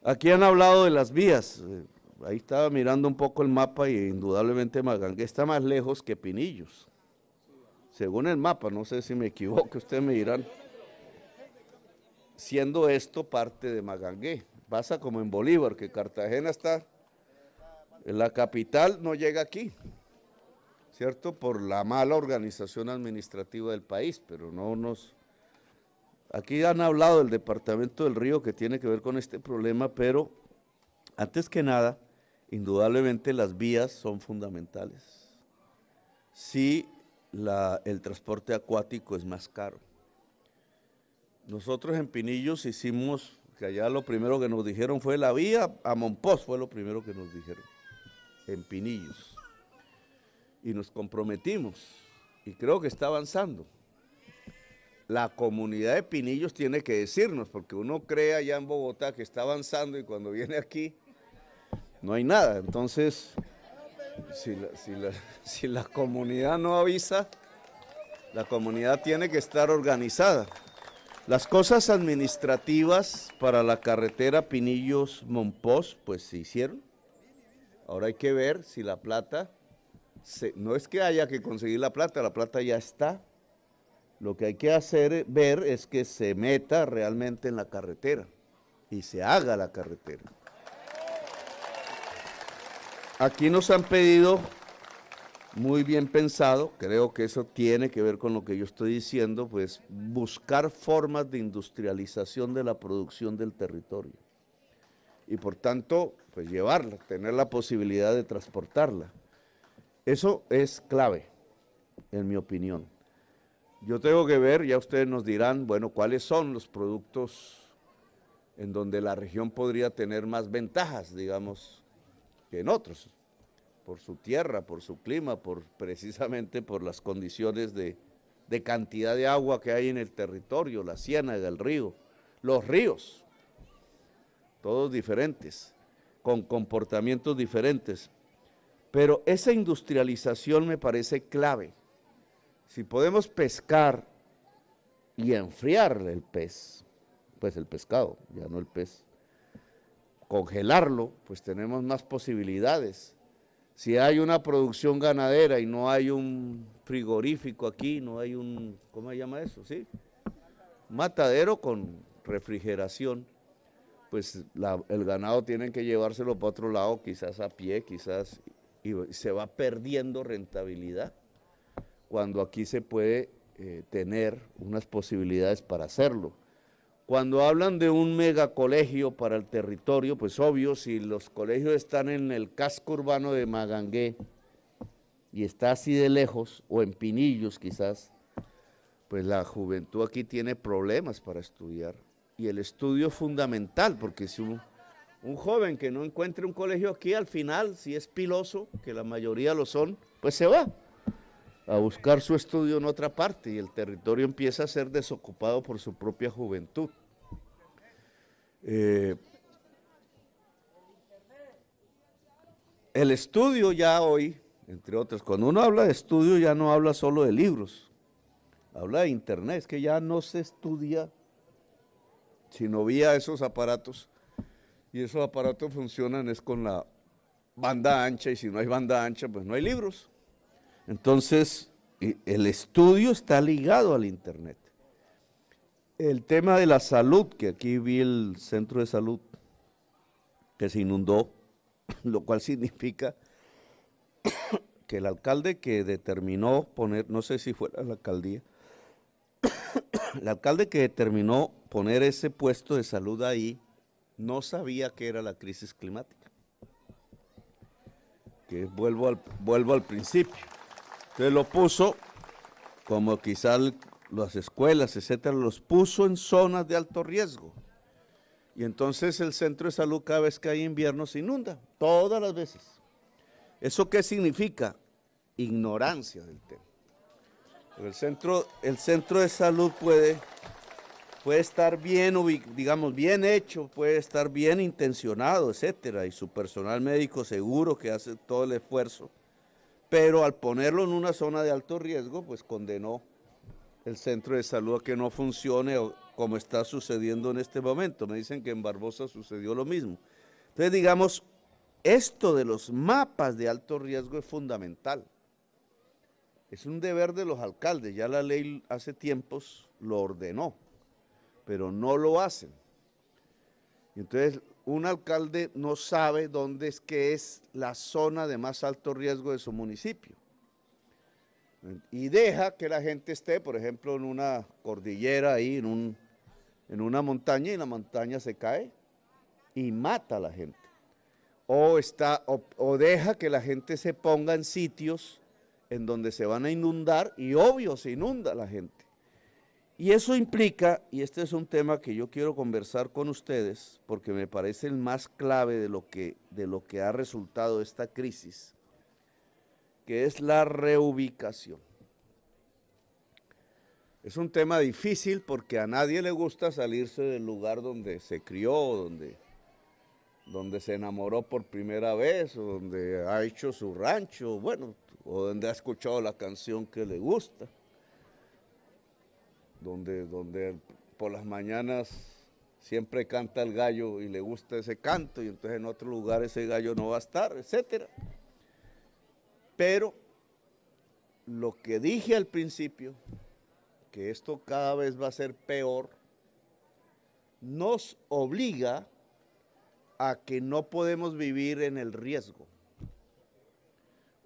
Aquí han hablado de las vías. Ahí estaba mirando un poco el mapa y indudablemente Magangué está más lejos que Pinillos. Según el mapa, no sé si me equivoco, ustedes me dirán. Siendo esto parte de Magangué. Pasa como en Bolívar, que Cartagena está, en la capital no llega aquí, ¿cierto? Por la mala organización administrativa del país, pero no nos... Aquí han hablado del departamento del Río que tiene que ver con este problema, pero antes que nada, indudablemente las vías son fundamentales. Sí, el transporte acuático es más caro. Nosotros en Pinillos hicimos, que allá lo primero que nos dijeron fue la vía a Monpós, fue lo primero que nos dijeron, en Pinillos. Y nos comprometimos, y creo que está avanzando. La comunidad de Pinillos tiene que decirnos, porque uno cree allá en Bogotá que está avanzando y cuando viene aquí no hay nada. Entonces, si la comunidad no avisa, la comunidad tiene que estar organizada. Las cosas administrativas para la carretera Pinillos-Monpós, pues se hicieron. Ahora hay que ver si la plata, no es que haya que conseguir la plata ya está. Lo que hay que ver es que se meta realmente en la carretera y se haga la carretera. Aquí nos han pedido, muy bien pensado, creo que eso tiene que ver con lo que yo estoy diciendo, pues buscar formas de industrialización de la producción del territorio y por tanto, pues llevarla, tener la posibilidad de transportarla. Eso es clave, en mi opinión. Yo tengo que ver, ya ustedes nos dirán, bueno, cuáles son los productos en donde la región podría tener más ventajas, digamos, que en otros, por su tierra, por su clima, precisamente por las condiciones de cantidad de agua que hay en el territorio, la ciénaga, el río, los ríos, todos diferentes, con comportamientos diferentes. Pero esa industrialización me parece clave. Si podemos pescar y enfriar el pez, pues el pescado, ya no el pez, congelarlo, pues tenemos más posibilidades. Si hay una producción ganadera y no hay un frigorífico aquí, no hay un, ¿cómo se llama eso? ¿Sí? Un matadero con refrigeración, pues el ganado tienen que llevárselo para otro lado, quizás a pie, quizás, y se va perdiendo rentabilidad, cuando aquí se puede tener unas posibilidades para hacerlo. Cuando hablan de un megacolegio para el territorio, pues obvio, si los colegios están en el casco urbano de Magangué y está así de lejos, o en Pinillos quizás, pues la juventud aquí tiene problemas para estudiar. Y el estudio es fundamental, porque si un joven que no encuentre un colegio aquí, al final, si es piloso, que la mayoría lo son, pues se va a buscar su estudio en otra parte y el territorio empieza a ser desocupado por su propia juventud. El estudio ya hoy, entre otras, cuando uno habla de estudio ya no habla solo de libros, habla de internet, es que ya no se estudia sino vía esos aparatos, y esos aparatos funcionan es con la banda ancha, y si no hay banda ancha, pues no hay libros. Entonces, el estudio está ligado al internet. El tema de la salud, que aquí vi el centro de salud que se inundó, lo cual significa que el alcalde que determinó poner, no sé si fuera la alcaldía, el alcalde que determinó poner ese puesto de salud ahí, no sabía que era la crisis climática. Que vuelvo al principio. Entonces lo puso, como quizás las escuelas, etcétera, los puso en zonas de alto riesgo. Y entonces el centro de salud cada vez que hay invierno se inunda, todas las veces. ¿Eso qué significa? Ignorancia del tema. Pero el centro de salud puede estar bien, digamos, bien hecho, puede estar bien intencionado, etcétera, y su personal médico seguro que hace todo el esfuerzo. Pero al ponerlo en una zona de alto riesgo, pues condenó el centro de salud a que no funcione como está sucediendo en este momento. Me dicen que en Barbosa sucedió lo mismo. Entonces, digamos, esto de los mapas de alto riesgo es fundamental. Es un deber de los alcaldes, ya la ley hace tiempos lo ordenó, pero no lo hacen. Y entonces, un alcalde no sabe dónde es que es la zona de más alto riesgo de su municipio. Y deja que la gente esté, por ejemplo, en una cordillera ahí, en una montaña, y la montaña se cae y mata a la gente. O deja que la gente se ponga en sitios en donde se van a inundar y obvio se inunda la gente. Y eso implica, y este es un tema que yo quiero conversar con ustedes, porque me parece el más clave de lo que ha resultado esta crisis, que es la reubicación. Es un tema difícil porque a nadie le gusta salirse del lugar donde se crió, donde se enamoró por primera vez, o donde ha hecho su rancho, bueno, o donde ha escuchado la canción que le gusta, donde por las mañanas siempre canta el gallo y le gusta ese canto, y entonces en otro lugar ese gallo no va a estar, etcétera. Pero lo que dije al principio, que esto cada vez va a ser peor, nos obliga a que no podemos vivir en el riesgo.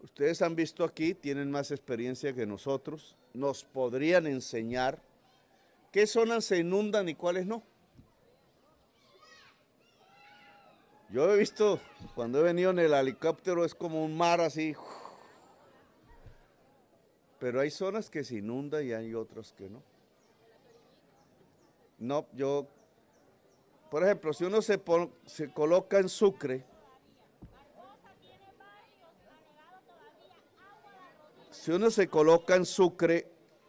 Ustedes han visto aquí, tienen más experiencia que nosotros, nos podrían enseñar qué zonas se inundan y cuáles no. Yo he visto, cuando he venido en el helicóptero, es como un mar así, pero hay zonas que se inundan y hay otras que no. No, por ejemplo, si uno se coloca en Sucre,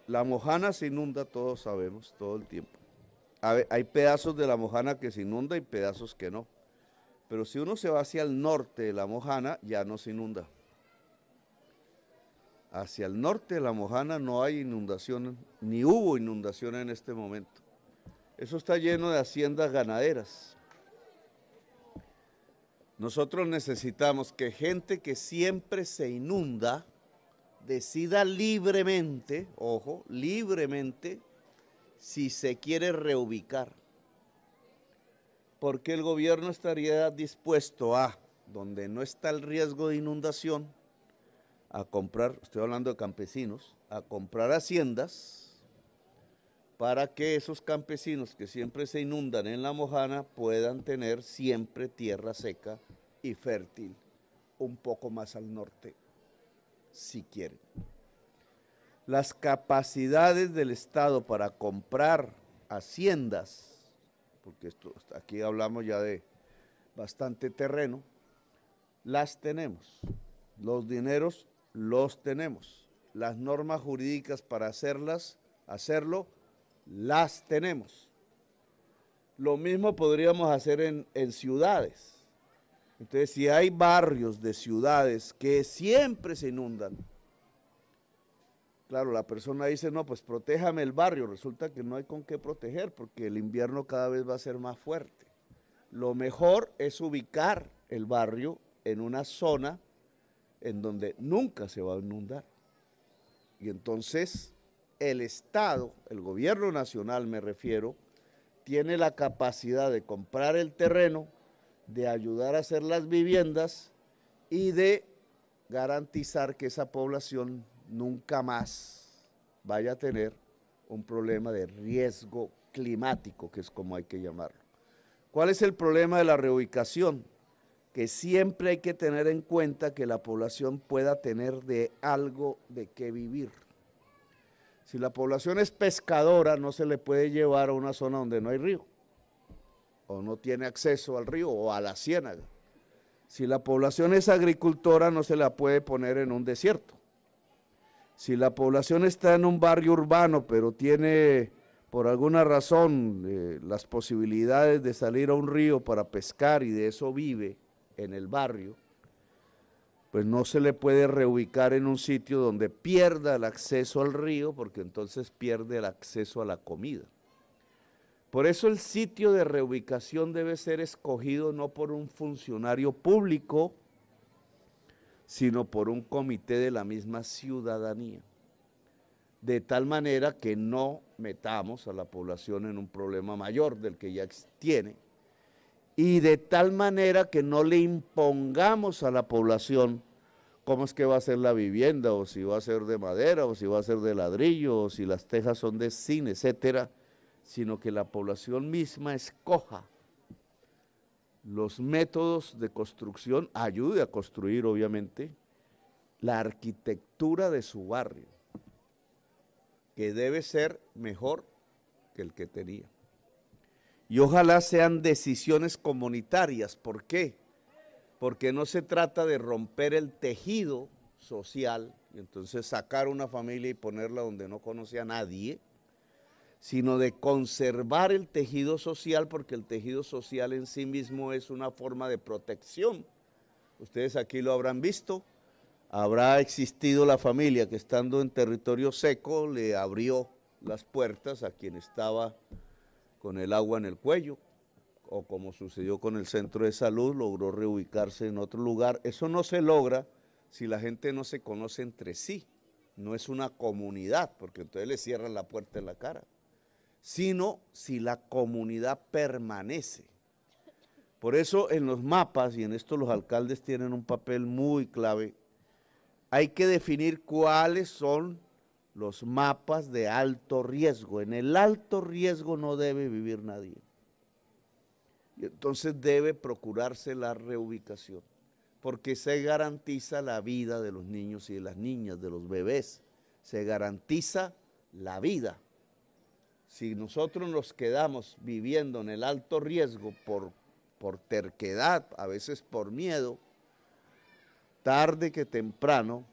la Mojana se inunda, todos sabemos, todo el tiempo. Hay pedazos de la Mojana que se inunda y pedazos que no. Pero si uno se va hacia el norte de la Mojana, ya no se inunda. Hacia el norte de la Mojana no hay inundación, ni hubo inundación en este momento. Eso está lleno de haciendas ganaderas. Nosotros necesitamos que gente que siempre se inunda decida libremente, ojo, libremente, si se quiere reubicar. Porque el gobierno estaría dispuesto a, donde no está el riesgo de inundación, a comprar, estoy hablando de campesinos, a comprar haciendas para que esos campesinos que siempre se inundan en la Mojana puedan tener siempre tierra seca y fértil, un poco más al norte, si quieren. Las capacidades del Estado para comprar haciendas, porque aquí hablamos ya de bastante terreno, las tenemos, los dineros los tenemos, las normas jurídicas para hacerlo, las tenemos. Lo mismo podríamos hacer en ciudades. Entonces, si hay barrios de ciudades que siempre se inundan, claro, la persona dice, no, pues protéjame el barrio, resulta que no hay con qué proteger porque el invierno cada vez va a ser más fuerte. Lo mejor es ubicar el barrio en una zona en donde nunca se va a inundar. Y entonces el Estado, el gobierno nacional me refiero, tiene la capacidad de comprar el terreno, de ayudar a hacer las viviendas y de garantizar que esa población nunca más vaya a tener un problema de riesgo climático, que es como hay que llamarlo. ¿Cuál es el problema de la reubicación? Que siempre hay que tener en cuenta que la población pueda tener de algo de qué vivir. Si la población es pescadora, no se le puede llevar a una zona donde no hay río, o no tiene acceso al río o a la ciénaga. Si la población es agricultora, no se la puede poner en un desierto. Si la población está en un barrio urbano, pero tiene por alguna razón las posibilidades de salir a un río para pescar y de eso vive en el barrio, pues no se le puede reubicar en un sitio donde pierda el acceso al río, porque entonces pierde el acceso a la comida. Por eso el sitio de reubicación debe ser escogido no por un funcionario público, sino por un comité de la misma ciudadanía, de tal manera que no metamos a la población en un problema mayor del que ya tiene, y de tal manera que no le impongamos a la población cómo es que va a ser la vivienda, o si va a ser de madera, o si va a ser de ladrillo, o si las tejas son de zinc, etcétera, sino que la población misma escoja los métodos de construcción, ayude a construir obviamente la arquitectura de su barrio, que debe ser mejor que el que tenía. Y ojalá sean decisiones comunitarias. ¿Por qué? Porque no se trata de romper el tejido social, y entonces sacar una familia y ponerla donde no conoce a nadie, sino de conservar el tejido social, porque el tejido social en sí mismo es una forma de protección. Ustedes aquí lo habrán visto, habrá existido la familia que estando en territorio seco le abrió las puertas a quien estaba con el agua en el cuello, o como sucedió con el centro de salud, logró reubicarse en otro lugar. Eso no se logra si la gente no se conoce entre sí, no es una comunidad, porque entonces le cierran la puerta en la cara, sino si la comunidad permanece. Por eso en los mapas, y en esto los alcaldes tienen un papel muy clave, hay que definir cuáles son los mapas de alto riesgo. En el alto riesgo no debe vivir nadie. Y entonces debe procurarse la reubicación, porque se garantiza la vida de los niños y de las niñas, de los bebés, se garantiza la vida. Si nosotros nos quedamos viviendo en el alto riesgo por terquedad, a veces por miedo, tarde que temprano,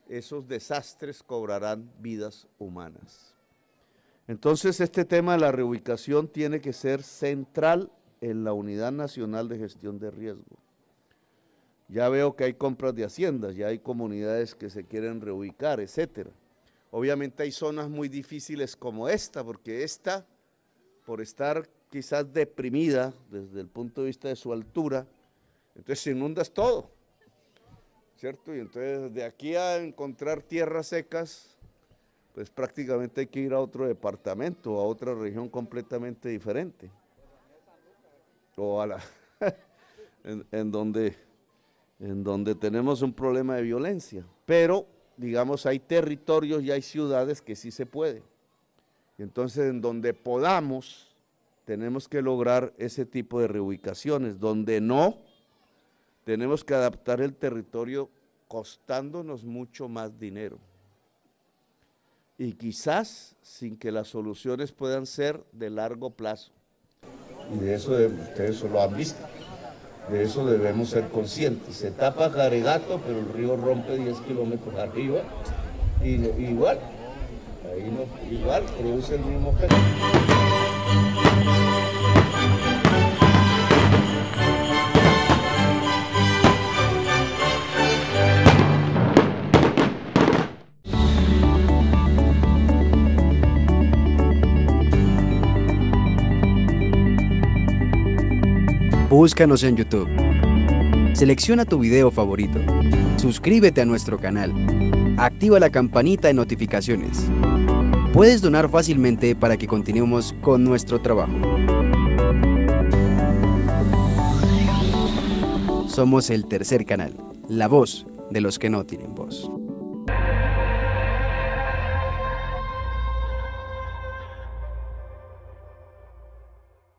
esos desastres cobrarán vidas humanas. Entonces este tema de la reubicación tiene que ser central en la Unidad Nacional de Gestión de Riesgo. Ya veo que hay compras de haciendas, ya hay comunidades que se quieren reubicar, etcétera. Obviamente hay zonas muy difíciles como esta, porque esta, por estar quizás deprimida desde el punto de vista de su altura, entonces se inundas todo, ¿cierto? Y entonces de aquí a encontrar tierras secas, pues prácticamente hay que ir a otro departamento, a otra región completamente diferente. O a la en donde tenemos un problema de violencia, pero digamos hay territorios y hay ciudades que sí se puede. Entonces en donde podamos tenemos que lograr ese tipo de reubicaciones, donde no, tenemos que adaptar el territorio costándonos mucho más dinero y quizás sin que las soluciones puedan ser de largo plazo. Y de eso ustedes lo han visto, de eso debemos ser conscientes. Se tapa Garegato, pero el río rompe 10 kilómetros arriba y igual, ahí no, igual produce el mismo efecto. Búscanos en YouTube. Selecciona tu video favorito. Suscríbete a nuestro canal. Activa la campanita de notificaciones. Puedes donar fácilmente para que continuemos con nuestro trabajo. Somos el tercer canal, la voz de los que no tienen voz.